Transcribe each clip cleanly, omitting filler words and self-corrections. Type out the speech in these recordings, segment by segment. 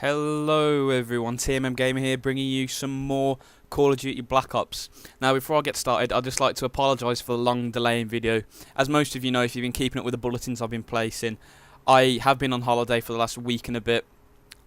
Hello everyone, TMMgamer here, bringing you some more Call of Duty Black Ops. Now before I get started, I'd just like to apologise for the long delay in video. As most of you know, if you've been keeping up with the bulletins I've been placing, I have been on holiday for the last week and a bit,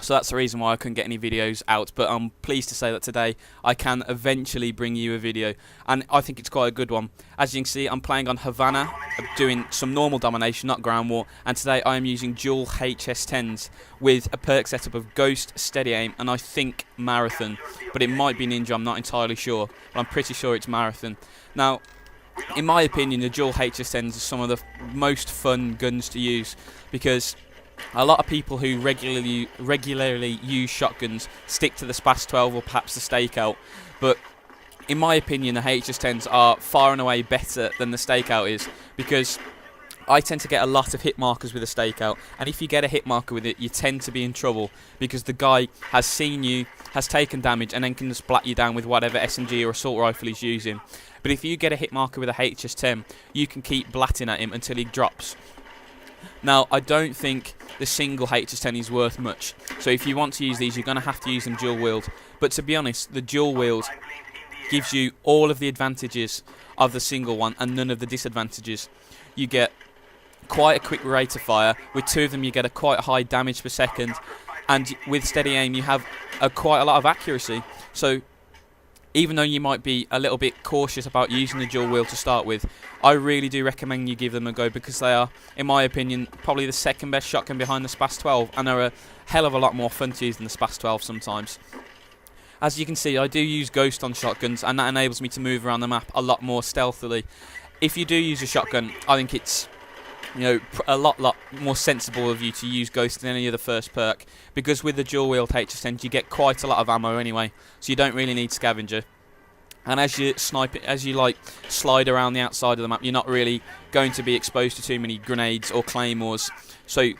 so that's the reason why I couldn't get any videos out, but I'm pleased to say that today I can eventually bring you a video, and I think it's quite a good one. As you can see, I'm playing on Havana, doing some normal domination, not ground war, and today I am using dual HS10's with a perk setup of Ghost, Steady Aim, and I think Marathon, but it might be Ninja, I'm not entirely sure, but I'm pretty sure it's Marathon. Now, in my opinion, the dual HS10's are some of the most fun guns to use, because a lot of people who regularly use shotguns stick to the SPAS 12 or perhaps the stakeout, but in my opinion the HS10's are far and away better than the stakeout is, because I tend to get a lot of hit markers with a stakeout, and if you get a hit marker with it you tend to be in trouble because the guy has seen you, has taken damage, and then can just splat you down with whatever SMG or assault rifle he's using. But if you get a hit marker with a HS10, you can keep blatting at him until he drops. Now, I don't think the single HS10 is worth much, so if you want to use these, you're going to have to use them dual wield. But to be honest, the dual wield gives you all of the advantages of the single one and none of the disadvantages. You get quite a quick rate of fire. With two of them, you get a quite high damage per second, and with steady aim, you have quite a lot of accuracy. So even though you might be a little bit cautious about using the dual wield to start with, I really do recommend you give them a go, because they are, in my opinion, probably the second best shotgun behind the SPAS 12, and they're a hell of a lot more fun to use than the SPAS 12 sometimes. As you can see, I do use Ghost on shotguns, and that enables me to move around the map a lot more stealthily. If you do use a shotgun, I think it's a lot more sensible of you to use Ghost than any other first perk, because with the dual wield HS10 you get quite a lot of ammo anyway, so you don't really need Scavenger. And as you snipe it, as you slide around the outside of the map, you're not really going to be exposed to too many grenades or claymores, so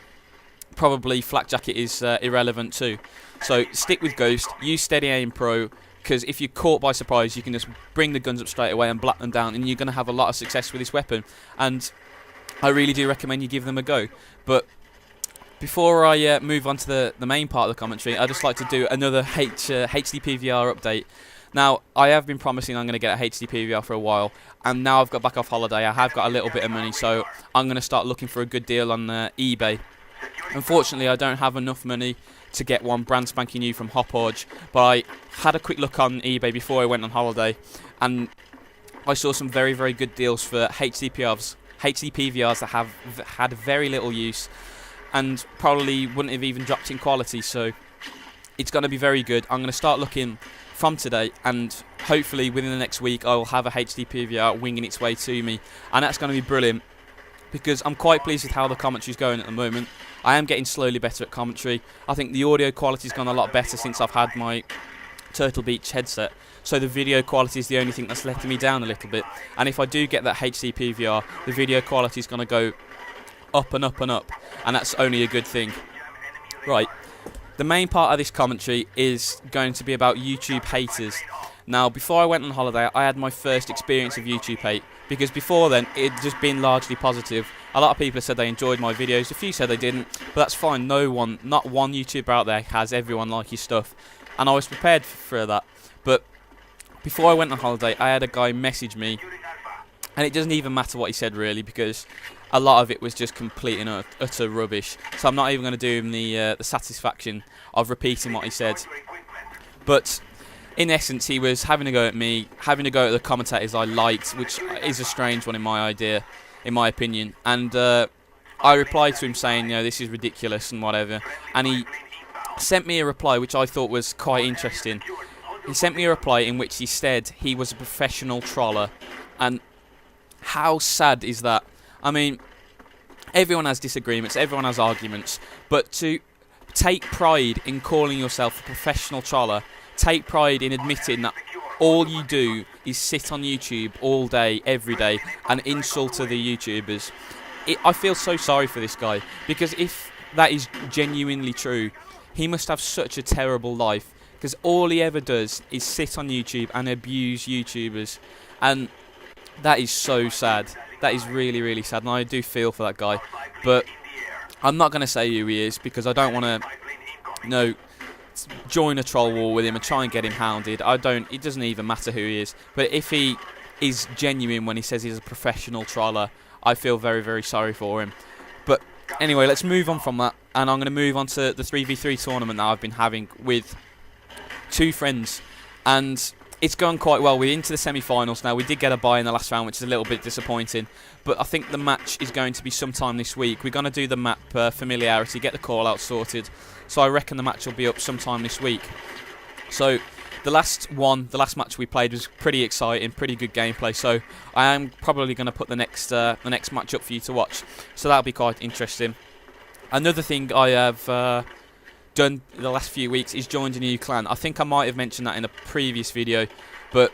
probably Flak Jacket is irrelevant too. So stick with Ghost, use Steady Aim Pro, because if you're caught by surprise you can just bring the guns up straight away and blat them down, and you're going to have a lot of success with this weapon, and I really do recommend you give them a go. But before I move on to the main part of the commentary, I'd just like to do another HD PVR update. Now, I have been promising I'm going to get a HD PVR for a while, and now I've got back off holiday, I have got a little bit of money, so I'm going to start looking for a good deal on eBay. Unfortunately, I don't have enough money to get one brand spanking new from Hoporge, but I had a quick look on eBay before I went on holiday, and I saw some very, very good deals for HD PVRs that have had very little use and probably wouldn't have even dropped in quality, so it's going to be very good. I'm going to start looking from today, and hopefully within the next week I will have a HD PVR winging its way to me, and that's going to be brilliant, because I'm quite pleased with how the commentary is going at the moment. I am getting slowly better at commentary. I think the audio quality's gone a lot better since I've had my Turtle Beach headset, so the video quality is the only thing that's letting me down a little bit, and if I do get that HD PVR, the video quality is going to go up and up and up, and that's only a good thing. Right, the main part of this commentary is going to be about YouTube haters. Now, before I went on holiday, I had my first experience of YouTube hate, because before then it had just been largely positive. A lot of people have said they enjoyed my videos, a few said they didn't, but that's fine. Not one YouTuber out there has everyone like his stuff, and I was prepared for that. But before I went on holiday, I had a guy message me, and it doesn't even matter what he said really, because a lot of it was just complete and utter rubbish, so I'm not even going to do him the satisfaction of repeating what he said. But in essence, he was having a go at me, having a go at the commentators I liked, which is a strange one in my opinion, and I replied to him saying, this is ridiculous and whatever, and he sent me a reply which I thought was quite interesting. He sent me a reply in which he said he was a professional troller, and how sad is that? I mean, everyone has disagreements, everyone has arguments, but to take pride in calling yourself a professional troller, take pride in admitting that all you do is sit on YouTube all day, every day, and insult other YouTubers. I feel so sorry for this guy, because if that is genuinely true, he must have such a terrible life, because all he ever does is sit on YouTube and abuse YouTubers, and that is so sad. That is really, really sad, and I do feel for that guy, but I'm not going to say who he is, because I don't want to join a troll war with him and try and get him hounded. It doesn't even matter who he is. But if he is genuine when he says he's a professional troller, I feel very, very sorry for him. But anyway, let's move on from that, and I'm going to move on to the 3v3 tournament that I've been having with 2 friends, and it's gone quite well. We're into the semi-finals now. We did get a bye in the last round, which is a little bit disappointing, but I think the match is going to be sometime this week. We're going to do the map familiarity, get the call-out sorted, so I reckon the match will be up sometime this week. So the last match we played was pretty exciting, pretty good gameplay, so I am probably going to put the next match up for you to watch, so that'll be quite interesting. Another thing I have done the last few weeks is joined a new clan. I think I might have mentioned that in a previous video, but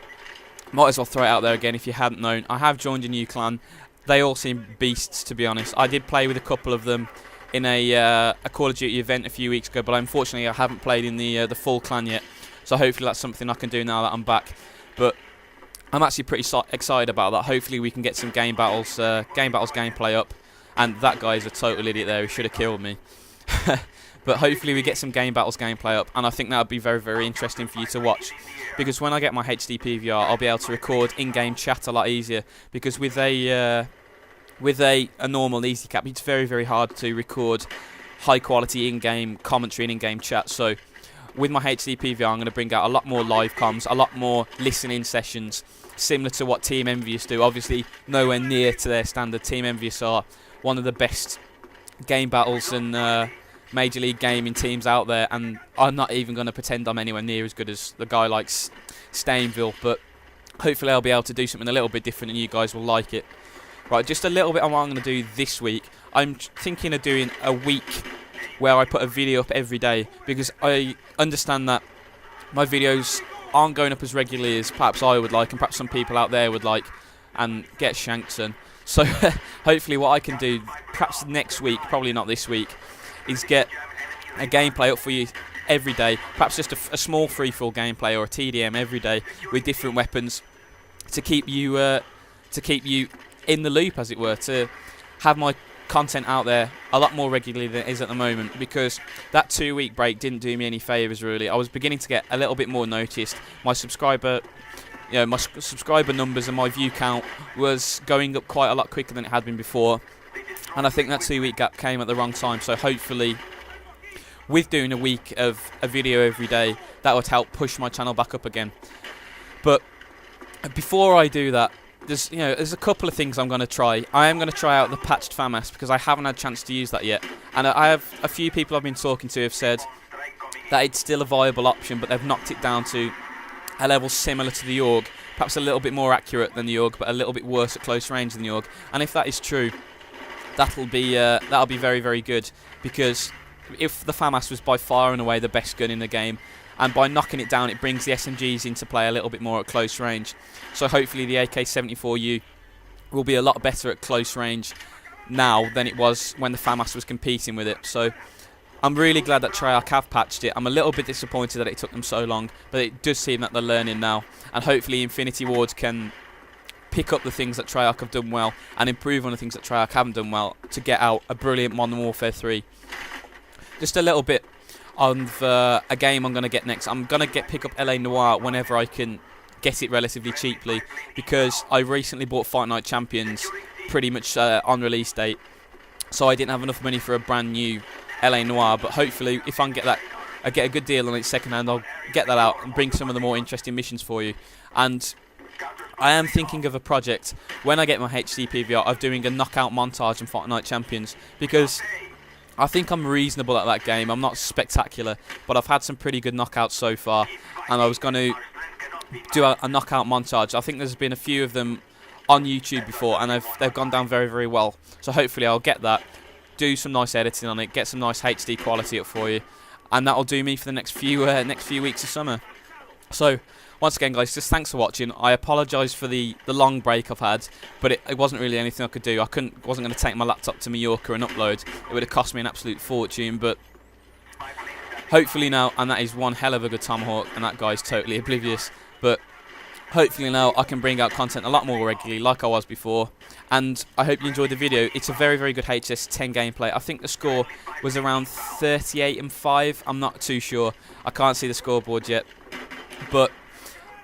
might as well throw it out there again if you hadn't known. I have joined a new clan. They all seem beasts, to be honest. I did play with a couple of them in a Call of Duty event a few weeks ago, but unfortunately I haven't played in the full clan yet. So hopefully that's something I can do now that I'm back. But I'm actually pretty excited about that. Hopefully we can get some game battles gameplay up. And that guy is a total idiot there. He should have killed me. But hopefully we get some game battles gameplay up, and I think that would be very, very interesting for you to watch. Because when I get my HD PVR, I'll be able to record in-game chat a lot easier. Because with a normal easy cap, it's very, very hard to record high-quality in-game commentary and in-game chat. So with my HD PVR, I'm going to bring out a lot more live comms, a lot more listening sessions, similar to what Team Envious do. Obviously, nowhere near to their standard. Team Envious are one of the best game battles and Major League Gaming teams out there, and I'm not even going to pretend I'm anywhere near as good as the guy like Stainville, but hopefully I'll be able to do something a little bit different and you guys will like it. Right, just a little bit on what I'm going to do this week. I'm thinking of doing a week where I put a video up every day, because I understand that my videos aren't going up as regularly as perhaps I would like and perhaps some people out there would like, and get shanks. And so hopefully what I can do perhaps next week, probably not this week, is get a gameplay up for you every day, perhaps just a small free-for-all gameplay or a TDM every day with different weapons to keep you in the loop, as it were, to have my content out there a lot more regularly than it is at the moment, because that 2-week break didn't do me any favours really. I was beginning to get a little bit more noticed. My subscriber numbers and my view count was going up quite a lot quicker than it had been before. And I think that 2-week gap came at the wrong time, so hopefully with doing a week of a video every day, that would help push my channel back up again. But before I do that, there's a couple of things I'm going to try. I am going to try out the patched FAMAS, because I haven't had a chance to use that yet. And I have a few people I've been talking to have said that it's still a viable option, but they've knocked it down to a level similar to the AUG, perhaps a little bit more accurate than the AUG, but a little bit worse at close range than the AUG. And if that is true, that'll be very, very good, because if the FAMAS was by far and away the best gun in the game, and by knocking it down it brings the SMGs into play a little bit more at close range. So hopefully the AK-74U will be a lot better at close range now than it was when the FAMAS was competing with it. So I'm really glad that Treyarch have patched it. I'm a little bit disappointed that it took them so long, but it does seem that they're learning now, and hopefully Infinity Ward can pick up the things that Treyarch have done well and improve on the things that Treyarch haven't done well to get out a brilliant Modern Warfare 3. Just a little bit on a game I'm going to get next. I'm going to pick up LA Noire whenever I can get it relatively cheaply, because I recently bought Fight Night Champions pretty much on release date, so I didn't have enough money for a brand new LA Noire. But hopefully if I can get a good deal on it second hand, I'll get that out and bring some of the more interesting missions for you. And I am thinking of a project when I get my HD PVR of doing a knockout montage in Fight Night Champions, because I think I'm reasonable at that game. I'm not spectacular, but I've had some pretty good knockouts so far, and I was going to do a knockout montage. I think there's been a few of them on YouTube before, and they've gone down very, very well. So hopefully I'll get that, do some nice editing on it, get some nice HD quality up for you, and that'll do me for the next few weeks of summer. So once again, guys, just thanks for watching. I apologise for the long break I've had, but it wasn't really anything I could do. Wasn't going to take my laptop to Mallorca and upload. It would have cost me an absolute fortune, but hopefully now, and that is one hell of a good Tomahawk, and that guy's totally oblivious. But hopefully now I can bring out content a lot more regularly like I was before, and I hope you enjoyed the video. It's a very, very good HS10 gameplay. I think the score was around 38-5, I'm not too sure, I can't see the scoreboard yet, but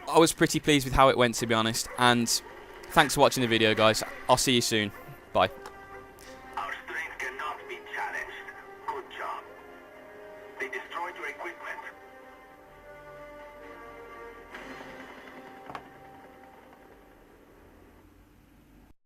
I was pretty pleased with how it went, to be honest, and thanks for watching the video, guys. I'll see you soon. Bye. Our strength cannot be challenged. Good job. They destroyed your equipment.